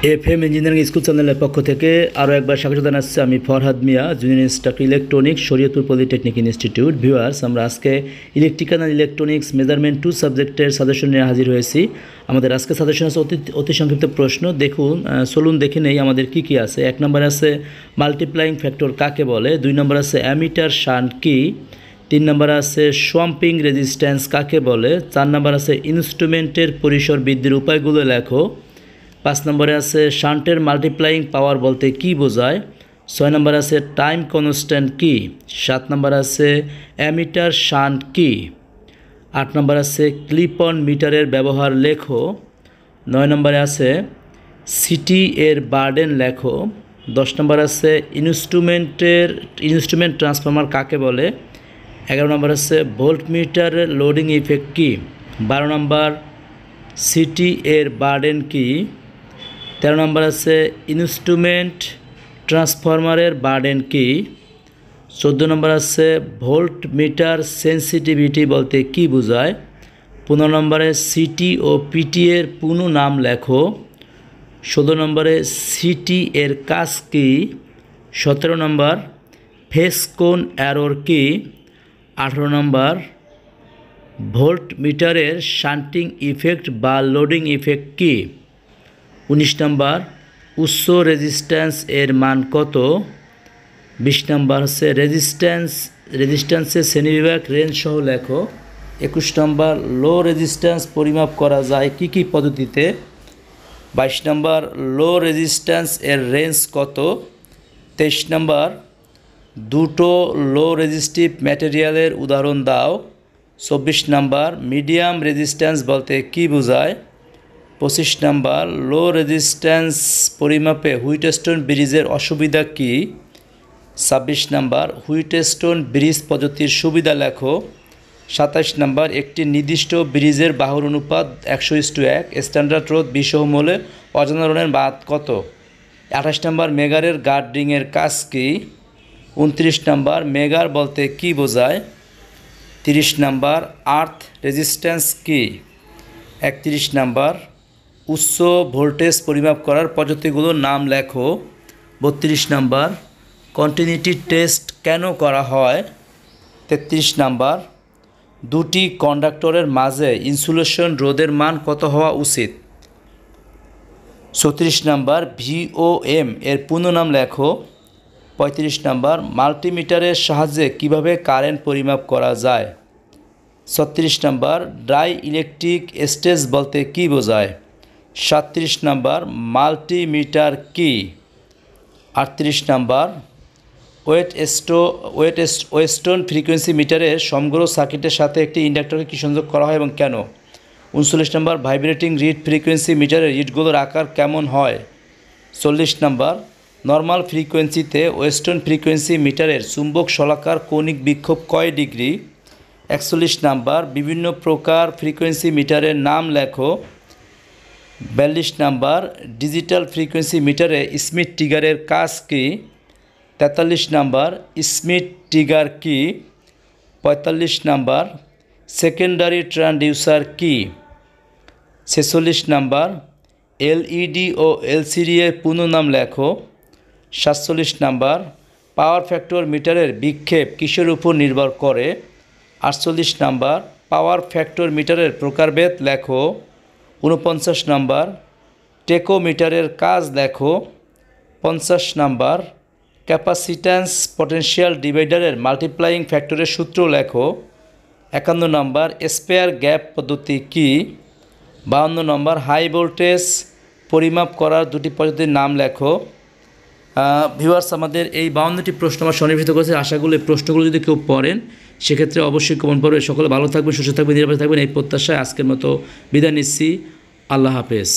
FM engineering school চ্যানেলের পক্ষ থেকে আরও একবার স্বাগত জানাচ্ছি। আমি Farhad Mia, junior instructor electronics, Shariatpur polytechnic institute. Viewers, আমরা আজকে ইলেকট্রিক্যাল অ্যান্ড ইলেকট্রনিক্স মেজারমেন্ট 2 সাবজেক্টের সাজেশন নিয়ে হাজির হয়েছি। আমাদের আজকে সাজেশন আছে অতি সংক্ষিপ্ত প্রশ্ন। চলুন দেখে নেই আমাদের কি কি আছে। 1 নম্বর আছে মাল্টিপ্লাইং ফ্যাক্টর কাকে বলে। 2 নম্বর আছে অ্যামিটার শান্ট কি। 3 নম্বর আছে সোয়াম্পিং রেজিস্ট্যান্স কাকে বলে। 4 নম্বর আছে ইনস্ট্রুমেন্টের পরিসর বৃদ্ধির উপায়গুলো লেখো। 5 নম্বরে আছে শান্টের মাল্টিপ্লাইং পাওয়ার বলতে কী বোঝায়। 6 নম্বর আছে টাইম কনস্ট্যান্ট কি। 7 নম্বর আছে অ্যামিটার শান্ট কি। 8 নম্বর আছে ক্লিপ অন মিটারের ব্যবহার লেখো। 9 নম্বরে আছে সিটি এর বার্ডেন লেখো। 10 নম্বর আছে ইনস্ট্রুমেন্ট ট্রান্সফর্মার কাকে বলে। 11 নম্বর আছে ভোল্টমিটারের লোডিং ইফেক্ট কি। 12 নম্বর সিটি এর বার্ডেন কি। 13 নম্বর আছে ইনস্ট্রুমেন্ট ট্রান্সফরমারের বার্ডেন কি। 14 নম্বর আছে ভোল্ট মিটার সেন্সিটিভিটি বলতে কি বোঝায়। 15 নম্বরে সিটি ও পিটি এর পুনঃ নাম লেখো। 16 নম্বরে সিটি এর কাজ কি। 17 নম্বর ফেস কোন এরর কি। 18 নম্বর ভোল্ট মিটারের শান্টিং ইফেক্ট বা লোডিং ইফেক্ট কি। 19 নম্বর উচ্চ রেজিস্ট্যান্স এর মান কত। 20 নম্বর হচ্ছে রেজিস্ট্যান্সের শ্রেণীবিভাগ রেঞ্জ সহ লেখো। 21 নম্বর লো রেজিস্ট্যান্স পরিমাপ করা যায় কি কি পদ্ধতিতে। 22 নম্বর লো রেজিস্ট্যান্স এর রেঞ্জ কত। 23 নম্বর দুটো লো রেজিস্টিভ ম্যাটেরিয়ালের উদাহরণ দাও। 24 নম্বর মিডিয়াম রেজিস্ট্যান্স বলতে কী বোঝায়। 25 নম্বর লো রেজিস্ট্যান্স পরিমাপে হুইটস্টোন ব্রিজের অসুবিধা কী। 26 নম্বর হুইটস্টোন ব্রিজ পদ্ধতির সুবিধা লেখো। 27 নম্বর একটি নির্দিষ্ট ব্রিজের বাহুর অনুপাত 100:1, স্ট্যান্ডার্ড রোধ 20 ওহম হলে অজানা বাদ কত। 28 নম্বর মেগারের গার্ড রিংয়ের কাজ কী। 29 নম্বর মেগার বলতে কী বোঝায়। 30 নম্বর আর্থ রেজিস্ট্যান্স কী। 31 নম্বর উচ্চ ভোল্টেজ পরিমাপ করার পদ্ধতিগুলোর নাম লেখো। 32 নম্বর কন্টিনিউটি টেস্ট কেন করা হয়। 33 নম্বর দুটি কন্ডাক্টরের মাঝে ইনসুলেশন রোধের মান কত হওয়া উচিত। 34 নম্বর ভিওএম এর পূর্ণ নাম লেখো। 35 নম্বর মাল্টিমিটারের সাহায্যে কিভাবে কারেন্ট পরিমাপ করা যায়। 36 নম্বর ডাই ইলেকট্রিক স্টেজ বলতে কী বোঝায়। 37 নম্বর মাল্টিমিটার কি। 38 নম্বর ওয়েস্টোন ফ্রিকোয়েন্সি মিটারের সমগ্র সার্কিটের সাথে একটি ইন্ডাক্টরকে কী সংযোগ করা হয় এবং কেন। 39 নম্বর ভাইব্রেটিং রিড ফ্রিকোয়েন্সি মিটারের রিডগুলোর আকার কেমন হয়। 40 নম্বর নর্মাল ফ্রিকোয়েন্সিতে ওয়েস্টোন ফ্রিকোয়েন্সি মিটারের চুম্বক শলাকার কৌণিক বিক্ষোভ কয় ডিগ্রি। 41 নম্বর বিভিন্ন প্রকার ফ্রিকোয়েন্সি মিটারের নাম লেখো। 42 নম্বর ডিজিটাল ফ্রিকোয়েন্সি মিটারে স্মিথ ট্রিগারের কাজ কী। 43 নম্বর স্মিথ ট্রিগার কি। 45 নম্বর সেকেন্ডারি ট্রান্সডিউসার কি। 46 নম্বর এলইডি ও এলসিডি এর পূর্ণ নাম লেখো। 47 নম্বর পাওয়ার ফ্যাক্টর মিটারের বিক্ষেপ কিসের উপর নির্ভর করে। 48 নম্বর পাওয়ার ফ্যাক্টর মিটারের প্রকারভেদ লেখো। 49 নম্বর টেকোমিটারের কাজ লেখো। 50 নম্বর ক্যাপাসিট্যান্স পটেনশিয়াল ডিভাইডারের মাল্টিপ্লাইং ফ্যাক্টরের সূত্র লেখো। 51 নম্বর স্পেয়ার গ্যাপ পদ্ধতি কি। 52 নম্বর হাই ভোল্টেজ পরিমাপ করার দুটি পদ্ধতির নাম লেখো। ভিউয়ার্স, আমাদের এই 52টি প্রশ্ন আমার সন্নিবেশিত করেছে। আশাগুলো এই প্রশ্নগুলো যদি কেউ পড়েন সেক্ষেত্রে অবশ্যই কমেন্ট করবে। সকলে ভালো থাকবেন, সুস্থ থাকবেন, নিরাপদে থাকবেন এই প্রত্যাশায় আজকের মতো বিদায় নিচ্ছি। আল্লাহ হাফেজ।